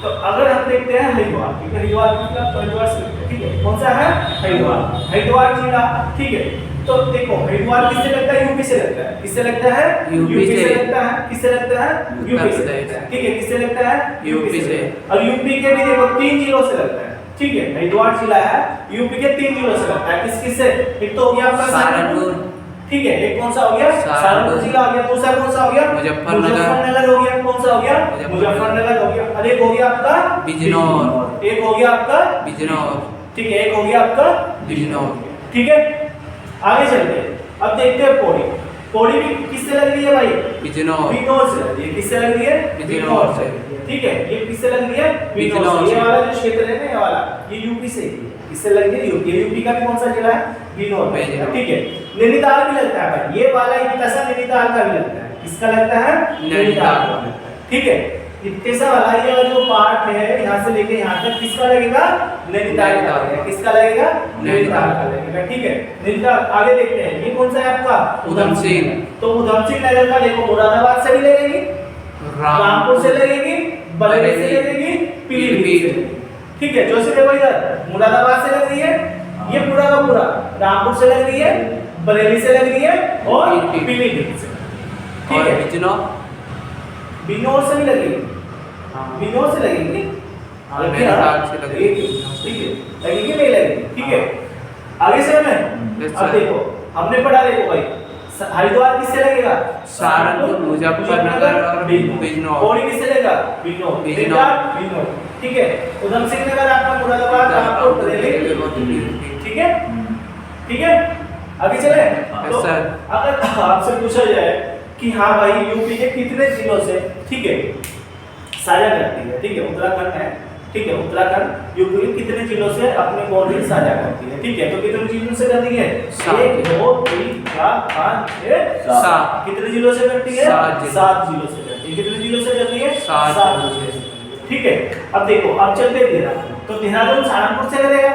तो अगर हम देखते हैं हरिद्वार, ठीक है, हरिद्वार मतलब हरिद्वार से लगता है, ठीक है। कौन सा है? हरिद्वार। हरिद्वार जिला, ठीक है। तो देखो हरिद्वार किससे लगता है? यूपी से लगता है। किससे लगता है? यूपी से लगता है। किससे लगता है? यूपी से लगता है, ठीक है। किससे लगता है? यूपी से। और यूपी के भी देखो 3 जिलों से लगता है, ठीक है। हरिद्वार जिला है, यूपी के 3 जिलों से लगता है। किस किस से? एक तो हो गया आपका सहारनपुर, ठीक है। एक कौन सा हो गया? सहारनपुर जिला हो गया। दूसरा कौन सा हो गया? मुजफ्फरनगर हो गया। कौन सा हो गया? मुजफ्फरनगर हो गया। और एक हो गया आपका बिजनौर। एक हो गया आपका बिजनौर, ठीक है। एक हो गया आपका बिजनौर, ठीक है। आगे चलते हैं, अब देखते हैं पौड़ी। पौड़ी भी किससे लग रही है भाई? बिजनौर, बिजनौर से लग रही है। किससे लग रही है? बिजनौर से। ठीक है। ये किससे लग रही है? बिजनौर से। ये से। वाला जो क्षेत्र है ना, ये वाला, ये यूपी से ही है। किससे लग रही है? यूपी। ये यूपी का भी कौन सा जिला है? बिजनौर, ठीक है। नैनीताल भी लगता है भाई, ये वाला इतना सा नैनीताल का भी लगता है। किसका लगता है? नैनीताल का लगता है, ठीक है। इतने सा वाला ये जो पार्ट है यहाँ से लेके यहाँ तक किसका लगेगा? नैनीताल का लगेगा। किसका लगेगा? नैनीताल का लगेगा, ठीक है। नैनीताल। आगे देखते हैं, ये कौन सा है आपका? उधम सिंह। तो उधम सिंह नगर का देखो मुरादाबाद से भी लगेगी, रामपुर से लगेगी, बरेली से लगेगी, पीलीभीत से लगेगी, ठीक है। जो से देखो इधर मुरादाबाद से लग रही है, ये पूरा का पूरा रामपुर से लग रही है, बरेली से लग रही है और पीलीभीत से, ठीक है। बिजनौर से भी लगेगी, बिजनौर से लगेगी, नैनीताल से लगेगी, ठीक है। लगेगी नहीं लगेगी, ठीक है। आगे से हमें अब देखो हमने पढ़ा, देखो भाई हरिद्वार किससे लगेगा? सहारनपुर, मुजफ्फरनगर और बिजनौर। पौड़ी किससे लगेगा? बिजनौर, बिजनौर, ठीक है। उधम सिंह नगर आपका मुरादाबाद, रामपुर, बरेली, ठीक है, ठीक है। आगे चले। तो अगर आपसे पूछा जाए कि हाँ भाई यूपी के कितने जिलों से, ठीक है, साझा करती है, ठीक है, उत्तराखंड है, ठीक है, उत्तराखंड यूपी के कितने जिलों से अपने बाउंड्री साझा करती है, ठीक है। तो कितने जिलों से करती है? 1 2 3 4 5 6 7। कितने जिलों से करती है? 7 जिलों से करती है। कितने जिलों से करती है? 7 जिलों से, ठीक है। अब देखो अब चलते देहरादून। तो देहरादून सहारनपुर से करेगा,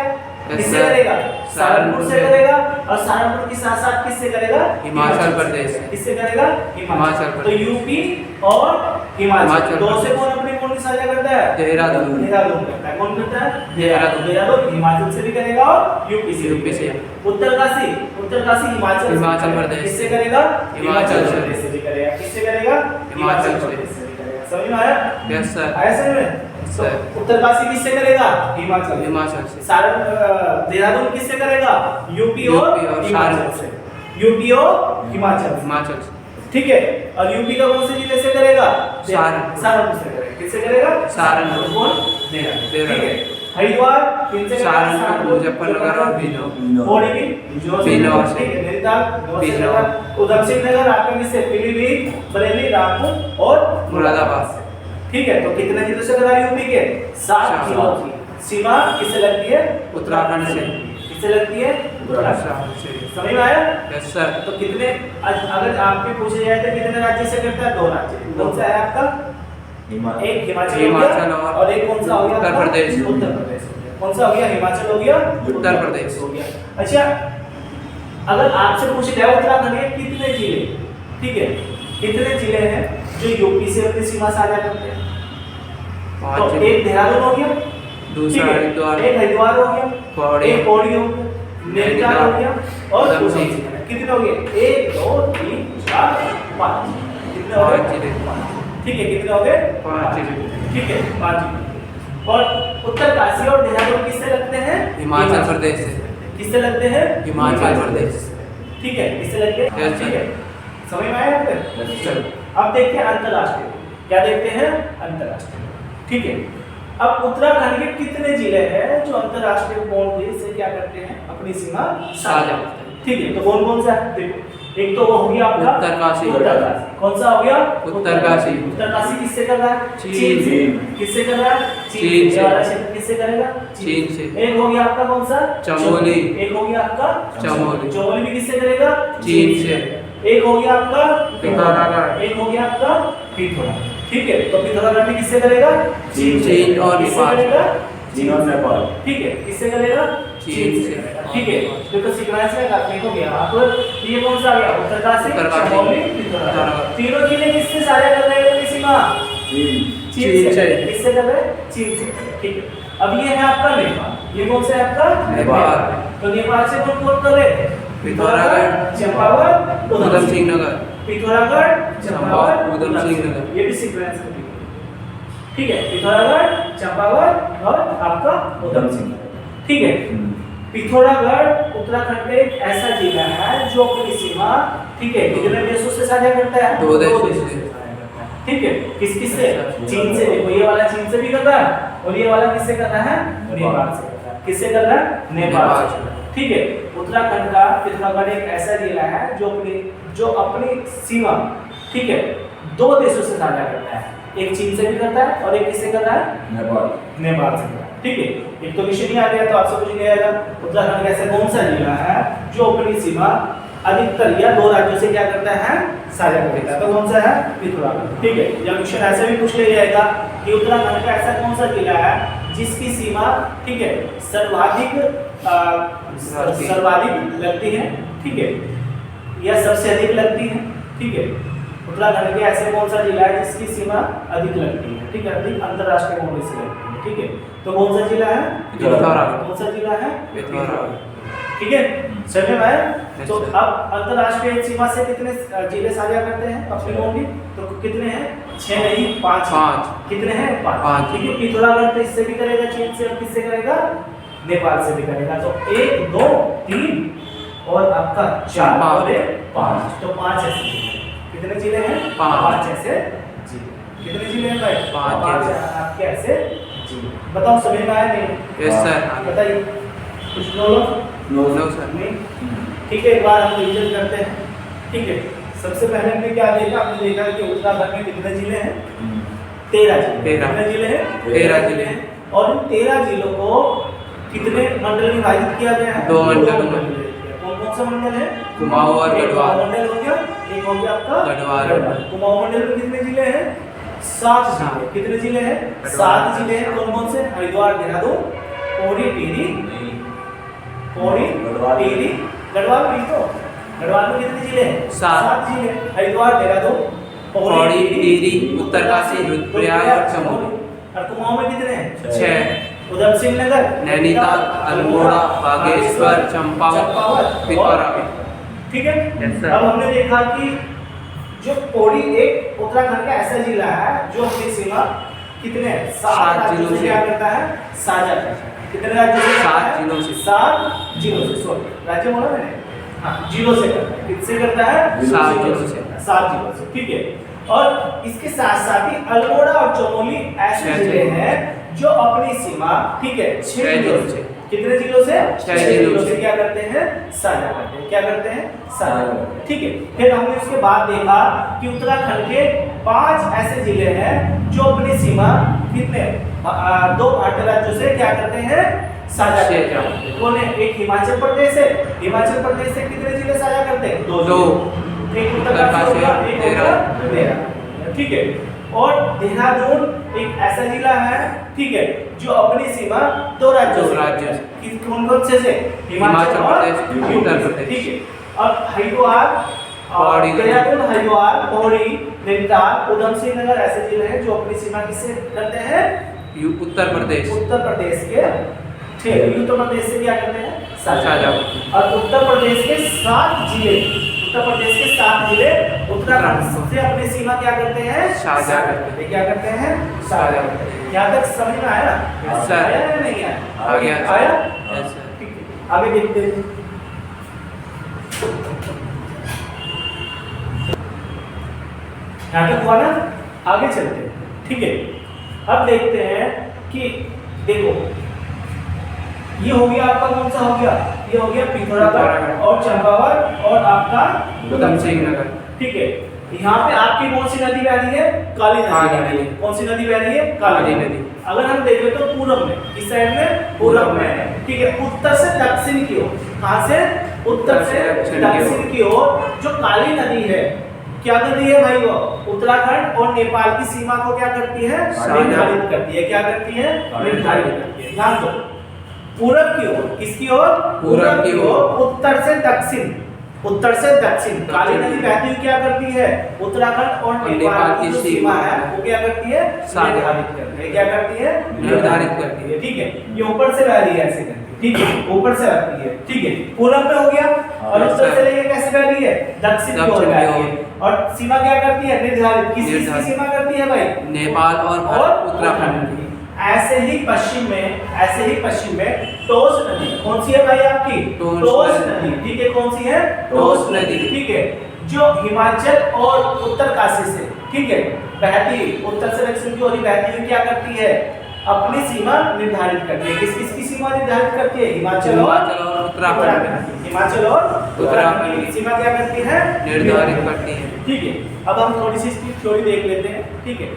किससे करेगा? सहारनपुर से करेगा। और सहारनपुर के साथ साथ किससे करेगा? हिमाचल प्रदेश। किससे करेगा? हिमाचल तो प्रदेश। यूपी और हिमाचल दो से कौन अपनी बाउंड्री साझा करता है? देहरादून। देहरादून करता है। कौन करता है? देहरादून। देहरादून हिमाचल से भी करेगा और यूपी से। उत्तरकाशी, उत्तरकाशी हिमाचल प्रदेश। किससे करेगा? हिमाचल प्रदेश से भी करेगा। किससे करेगा? हिमाचल प्रदेश से भी करेगा। समझ में आया? Yes sir. आया समझ में? तो सर। उत्तरकाशी किससे करेगा? हिमाचल। हिमाचल से। सारण देहरादून किससे करेगा? यूपी और हिमाचल से। यूपी और हिमाचल। हिमाचल से। ठीक है। और यूपी का कौन से जिले से करेगा? सारण। सारण से करेगा। किससे करेगा? सारण। कौन? देहरादून। देहरादून। ठीक है। हरिद्वार किनसे करेगा? सारण, मुजफ्फरनगर और बिजनौर। पौड़ी की बिजनौर से। ठीक है। नैनीताल बिजनौर। उधम सिंह नगर आपका किससे? पीलीभीत, बरेली, रामपुर और मुरादाबाद से। ठीक है। तो कितने जिलों से करा यूपी के? 7 जिलों की सीमा किससे लगती है? उत्तराखंड से। किससे लगती है? उत्तराखंड से। समझ में आया? Yes sir. तो कितने अगर आपके पूछे जाए तो कितने राज्य से करता है? 2 राज्य। कौन सा है आपका? एक हिमाचल हो गया और एक कौन सा हो गया? उत्तर प्रदेश। उत्तर प्रदेश। कौन सा हो गया? हिमाचल हो गया, उत्तर प्रदेश हो गया। अच्छा, अगर आपसे पूछे जाए उत्तराखंड के कितने जिले, ठीक है, कितने जिले हैं जो यूपी से अपनी सीमा साझा करते हैं? तो 5 जिले। एक देहरादून हो गया, दूसरा ठीक है, हरिद्वार। एक हरिद्वार हो गया, पौड़ी। एक पौड़ी हो गया, नैनीताल हो गया और उधम उधम सिंह। सिंह। कितने हो गए? 1 2 3 4 5। कितने हो 5 गए? जिले। ठीक है। कितने हो गए? 5 जिले। ठीक है, 5 जिले। और उत्तरकाशी और देहरादून किससे लगते हैं? हिमाचल प्रदेश से। किससे लगते हैं? हिमाचल प्रदेश। ठीक है, किससे लगते हैं? Yes, sir. ठीक है, समझ में आया आपको? Yes, sir. अब देखते हैं अंतरराष्ट्रीय। क्या देखते हैं? अंतरराष्ट्रीय। ठीक है। अब उत्तराखंड के कितने जिले हैं जो अंतरराष्ट्रीय बाउंड्री से क्या करते हैं? अपनी सीमा साझा करते हैं। ठीक है, तो कौन कौन सा है? देखो, एक तो वो हो गया आपका उत्तरकाशी। कौन सा हो गया? उत्तरकाशी। उत्तरकाशी किससे कर रहा है? चीन से। किससे कर रहा है? चीन से। ये वाला क्षेत्र किससे करेगा? चीन से। एक हो गया आपका कौन सा? चमोली। एक हो गया आपका चमोली। चमोली भी किससे करेगा? चीन से। एक हो गया आपका पिथौरागढ़। एक हो गया आपका पिथौरागढ़। ठीक है, तो पिथौरागढ़ भी किससे करेगा? चीन और किससे नेपाल। करेगा? चीन और नेपाल। ठीक है, किससे करेगा? चीन से। ठीक है, देखो सीक्वेंस में देखो गया आप ये कौन सा आ गया? उत्तरकाशी, उत्तरकाशी, चमोली, पिथौरागढ़। पिथौरागढ़। तीनों जिले किससे साझा कर रहे हैं अपनी सीमा? चीन। चीन से। किससे कर रहे हैं? चीन से। ठीक है, अब ये है आपका नेपाल। ये कौन सा है आपका? नेपाल। तो नेपाल से कौन कौन कर रहे हैं? पिथौरागढ़, चंपावत, उधम सिंह नगर। पिथौरागढ़, चंपावत, उधम सिंह नगर। ये भी सीक्वेंस में ठीक है। पिथौरागढ़, चंपावत और आपका उधम सिंह। ठीक है। पिथौरागढ़ उत्तराखंड का एक ऐसा जिला है जो अपनी सीमा, ठीक है, कितने देशों से साझा करता है? 2 देशों से। ठीक है, किस किस से? चीन से। देखो ये वाला चीन से भी कर रहा है और ये वाला किससे कर रहा है? नेपाल से कर रहा है। किससे कर रहा है? नेपाल से। ठीक है, उत्तराखंड का पिथौरागढ़ एक ऐसा जिला है जो अपनी सीमा, ठीक है, 2 देशों से साझा करता है। एक चीन से भी करता है और एक किससे कर रहा है? नेपाल। नेपाल से। ठीक है, एक तो क्वेश्चन ही आ गया, तो आपसे पूछ लिया जाएगा उत्तराखंड का ऐसा कौन सा जिला है जो अपनी सीमा अधिकतर या 2 राज्यों से क्या करता है? साझा करता है। तो कौन सा है? पिथौरागढ़। ठीक है, या क्वेश्चन ऐसे भी पूछ लिया जाएगा कि उत्तराखंड का ऐसा कौन सा जिला है जिसकी सीमा, ठीक है, सर्वाधिक लगती है, ठीक है, या सबसे अधिक लगती है। ठीक है, उत्तराखंड के ऐसे कौन सा जिला है जिसकी सीमा अधिक लगती है? ठीक है, अधिक अंतरराष्ट्रीय बाउंड्री से लगती है। ठीक है, तो कौन सा जिला है? पिथौरागढ़। कौन सा जिला है? पिथौरागढ़। ठीक है, समझ में आया? Yes, तो sir. अब अंतरराष्ट्रीय सीमा से कितने जिले साझा करते हैं अपनी बाउंड्री? तो कितने हैं? 6 नहीं 5। 5। कितने हैं? 5। पाँच। ठीक है, पिथौरागढ़ तो इससे भी करेगा चीन से, और किससे करेगा? नेपाल से भी करेगा। तो 1 2 3 और आपका 4 और 5, तो 5 ऐसे जिले हैं। कितने जिले हैं? 5 ऐसे जिले। कितने जिले हैं भाई? 5 आपके ऐसे जिले। बताओ समझ में आया नहीं? Yes sir. बताइए कुछ लोग नो सर। नहीं। ठीक है, एक बार हम रिवीजन करते हैं। ठीक है, सबसे पहले हमने क्या देखा? हमने देखा कि उत्तराखंड में कितने जिले हैं? 13 जिले। 13। कितने जिले हैं? 13 जिले। और इन 13 जिलों को कितने मंडल में विभाजित किया गया है? 2 मंडल में। कौन कौन सा मंडल है? कुमाऊं और एक गढ़वाल। मंडल हो गया, एक हो गया आपका गढ़वाल। कुमाऊं मंडल में कितने जिले हैं? 7 जिले। कितने जिले हैं? 7 जिले हैं। कौन कौन से? हरिद्वार, देहरादून, पौड़ी, टिहरी, टिहरी, गढ़वाल भी तो। गढ़वाल में कितने जिले हैं? 7 जिले। हरिद्वार, देहरादून, पौड़ी, टिहरी, उत्तरकाशी, रुद्रप्रयाग और चमोली। और कुमाऊं में कितने हैं? 6। उधम सिंह नगर, नैनीताल, अल्मोड़ा, बागेश्वर, चंपावत, पिथौरागढ़। ठीक है। Yes, sir. अब हमने देखा कि जो पौड़ी एक उत्तराखंड का ऐसा जिला है जो अपनी सीमा कितने 7 सात राज्यों जिलों से से। क्या करता है, साझा करता है। कितने राज्यों से? 7 जिलों से। 7 जिलों से, सॉरी राज्य बोला मैंने, हाँ जिलों से करता है। किससे करता है? 7 जिलों से। 7 जिलों से, ठीक है। और इसके साथ साथ ही अल्मोड़ा और चमोली ऐसे 6 जिले हैं जो अपनी सीमा, ठीक है, 6 6 जिलों जिलों से, से। कितने जिलों से? 6 जिलों से से। क्या करते हैं, साझा करते हैं। क्या करते हैं? साझा करते हैं, ठीक है। फिर हमने उसके बाद देखा कि उत्तराखंड के 5 ऐसे जिले हैं जो अपनी सीमा कितने 2 भारतीय राज्यों से क्या करते हैं, साझा करते हैं। कौन है? एक हिमाचल प्रदेश है, हिमाचल प्रदेश से कितने जिले साझा करते हैं? 2। एक उत्तरकाशी होगा, एक होगा देहरादून, ठीक है। और देहरादून एक ऐसा जिला है, ठीक है, जो अपनी सीमा 2 राज्यों से, कौन से? हिमाचल प्रदेश, यूपी उत्तर से, प्रदेश। ठीक है। और हरिद्वार, पौड़ी, देहरादून, हरिद्वार, पौड़ी, नैनीताल, उधम सिंह नगर ऐसे जिले हैं जो अपनी सीमा किससे करते हैं? उत्तर प्रदेश। उत्तर प्रदेश के, ठीक है, उत्तर प्रदेश से क्या करते हैं? साझा। साझा। और उत्तर प्रदेश के 7 जिले, उत्तर प्रदेश के 7 जिले उत्तराखंड से अपनी सीमा क्या करते हैं? साझा करते हैं। क्या करते हैं? साझा करते हैं। यहाँ तक समझ में आया? Yes, sir. आया या नहीं आया? आ गया, sir. आया? Yes, sir. ठीक है, आगे देखते हैं। यहाँ तक हुआ ना? आगे चलते हैं, ठीक है। अब देखते हैं कि देखो ये हो गया आपका, कौन सा हो गया? ये हो गया पिथौरागढ़ और चंपावत और आपका उधम सिंह नगर। ठीक है। यहाँ पे आपकी कौन सी नदी बह रही है? काली नदी काली बह रही है। नदी। कौन सी नदी बह रही है? काली नदी। अगर हम देखें तो पूरब में, किस साइड में? पूरब में, ठीक है। उत्तर से दक्षिण की ओर, कहाँ से? उत्तर से दक्षिण की ओर जो काली नदी है, क्या नदी है भाई? वो उत्तराखंड और नेपाल की सीमा को क्या करती है? निर्धारित करती है। क्या करती है? निर्धारित करती है। ध्यान दो, पूरब की ओर, किसकी ओर? पूरब की ओर। उत्तर से दक्षिण, उत्तर से दक्षिण काली नदी बहती हुई क्या करती है? उत्तराखंड और नेपाल की जो सीमा है वो क्या करती है? निर्धारित करती है। क्या करती है? निर्धारित करती है। ठीक है। ये ऊपर से बह रही है ऐसे करके, ठीक है, ऊपर से बहती है, ठीक है। पूरब में हो गया। और उत्तर से लेके कैसे बह रही है? दक्षिण की ओर बह रही है। और सीमा क्या करती है? निर्धारित। किसकी सीमा करती है भाई? नेपाल और उत्तराखंड की। ऐसे ही पश्चिम में टोस नदी, कौन सी है भाई आपकी? टोस नदी, ठीक है। कौन सी है? टोस नदी, ठीक है। जो हिमाचल और उत्तरकाशी से, ठीक है, बहती, उत्तर से दक्षिण की ओर बहती हुई क्या करती है? अपनी सीमा निर्धारित करती है। किसकी सीमा निर्धारित करती है? हिमाचल और उत्तराखंड। हिमाचल और उत्तराखंड की सीमा क्या करती है? निर्धारित करती है। ठीक है। अब हम थोड़ी सी इसकी थ्योरी देख लेते हैं, ठीक है।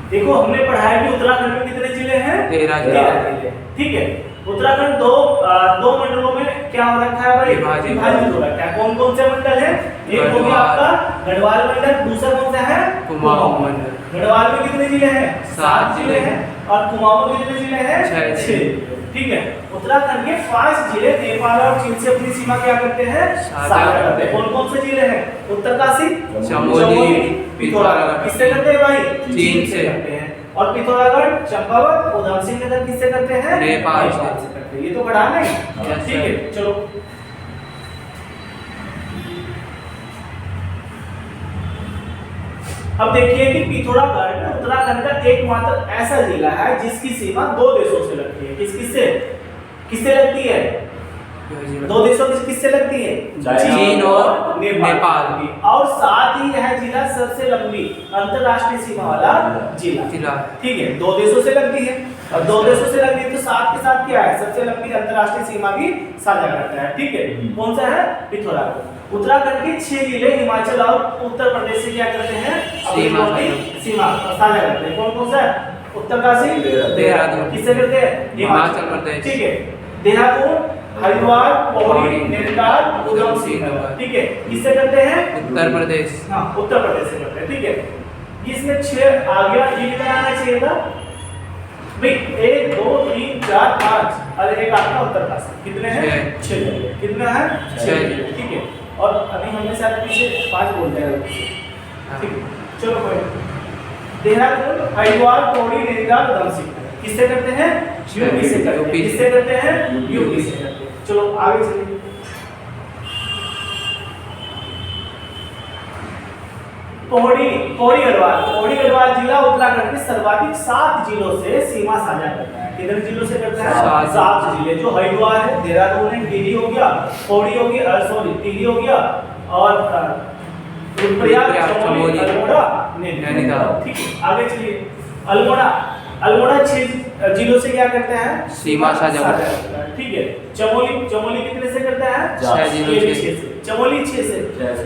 देखो हमने पढ़ा है कि उत्तराखंड में कितने जिले हैं? 13 जिले, ठीक है। उत्तराखंड दो मंडलों में क्या हो रखा है भाई? विभाजित हो रखा है। कौन कौन से मंडल है? एक हो गया आपका गढ़वाल मंडल, दूसरा कौन सा है? कुमाऊं मंडल। गढ़वाल में कितने जिले हैं? 7 जिले हैं। और कुमाऊं में कितने जिले हैं? 6। ठीक है। उत्तराखंड के 5 जिले नेपाल और चीन से अपनी सीमा क्या करते हैं? साझा करते हैं। कौन कौन से जिले हैं? उत्तरकाशी, चमोली, पिथौरागढ़। किससे करते हैं भाई? चीन से करते हैं। और पिथौरागढ़, चंपावत, उधम सिंह नगर किससे करते हैं? नेपाल से करते हैं। ये तो पढ़ा नहीं? Yes, ठीक है, चलो। अब देखिए कि पिथौरागढ़ उत्तराखंड का एकमात्र ऐसा जिला है जिसकी सीमा 2 देशों से लगती है। किससे लगती है? 2 देशों की किससे लगती है? चीन और नेपाल की। और साथ ही यह जिला सबसे लंबी अंतरराष्ट्रीय सीमा वाला जिला, ठीक है। 2 देशों से लगती है और 2 देशों से लगती है तो साथ के साथ क्या है? सबसे लंबी अंतरराष्ट्रीय सीमा भी साझा करता है, ठीक है। कौन सा है? पिथौरागढ़। उत्तराखंड के 6 जिले हिमाचल और उत्तर प्रदेश से क्या करते हैं? सीमा साझा करते हैं। कौन कौन सा? उत्तरकाशी, देहरादून। किससे करते हैं? हिमाचल प्रदेश, ठीक है। देहरादून, हरिद्वार, पौड़ी, नैनीताल, उधम सिंह नगर, ठीक है। किससे करते हैं? उत्तर प्रदेश। हाँ, उत्तर प्रदेश से करते हैं, ठीक है। इसमें 6 आ गया, ये कितना आना चाहिए था भाई? 1 2 3 4 5 और एक आपका उत्तरकाशी। कितने हैं? 6 जगह। कितना है? 6, ठीक है। और अभी हमने शायद पीछे 5 बोल दिया, ठीक है। चलो कोई देहरादून, हरिद्वार, पौड़ी, नैनीताल, उधम सिंह नगर किससे करते हैं? यूपी से करते हैं। किससे करते हैं? यूपी से करते हैं। चलो आगे चलिए। पौड़ी गढ़वाल जिला उत्तराखंड के सर्वाधिक 7 जिलों से सीमा साझा करता है। कितने जिलों से करता है? 7 जिले, जो हरिद्वार है, देहरादून है, टिहरी हो गया, पौड़ी हो गया, टिहरी हो गया और रुद्रप्रयाग, चमोली, अल्मोड़ा, नैनीताल। ठीक है, आगे चलिए। अल्मोड़ा 6 जिलों से क्या करते हैं? सीमा साझा करता है। ठीक है। चमोली कितने से करता है? 6 जिलों से। चमोली 6 से।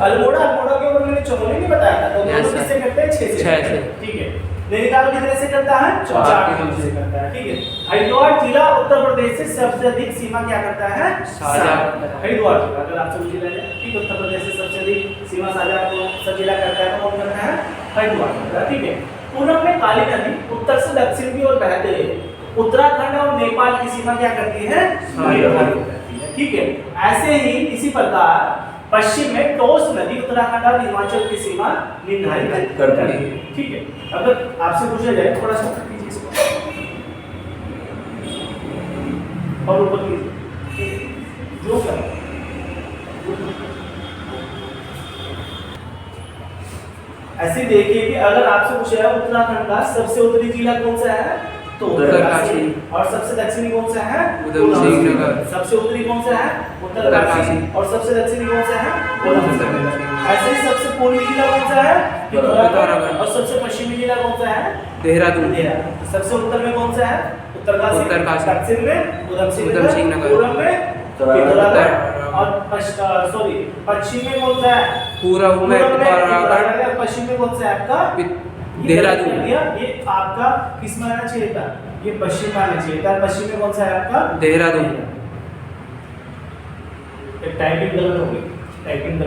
अल्मोड़ा के ऊपर मैंने चमोली नहीं बताया था, तो दोनों किससे करते हैं? 6 से। ठीक है। नैनीताल कितने से करता है? 4 जिलों से करता है। ठीक है। हरिद्वार जिला उत्तर प्रदेश से सबसे अधिक सीमा क्या करता है? साझा। हरिद्वार जिला, अगर आपसे पूछ लिया जाए, ठीक है, उत्तर प्रदेश से सबसे अधिक सीमा साझा सब जिला करता है, तो कौन करता है? हरिद्वार करता है। ठीक है। पूर्व में काली नदी उत्तर से दक्षिण की ओर बहते हुए उत्तराखंड और नेपाल की सीमा क्या करती है? ठीक है। ऐसे ही इसी प्रकार पश्चिम में टोस नदी उत्तराखंड और हिमाचल की सीमा निर्धारित करती है। ठीक है। अगर आपसे पूछा जाए, थोड़ा सा कीजिए इसको और ऊपर कीजिए, जो क्या ऐसे देखिए कि अगर आपसे पूछा है उत्तराखंड का सबसे उत्तरी जिला कौन सा है, तो उत्तरकाशी, और सबसे दक्षिणी कौन सा है? उधमसिंह। सबसे उत्तरी कौन सा है? उत्तरकाशी, और सबसे दक्षिणी कौन सा है? उधमसिंह। ऐसे ही सबसे पूर्वी जिला कौन सा है? पिथौरागढ़, और सबसे पश्चिमी जिला कौन सा है? देहरादून। सबसे उत्तर में कौन सा है? उत्तरकाशी, दक्षिण में उधमसिंह नगर, पूर्व में पिथौरागढ़, और पश्चिम में कौन सा है? पूर्व में पिथौरागढ़, पश्चिम में कौन सा है आपका? देहरादून। ये आपका किस में आना चाहिए था? ये पश्चिम में आना चाहिए था। पश्चिम में कौन सा है आपका? देहरादून। टाइपिंग गलत हो गई, टाइपिंग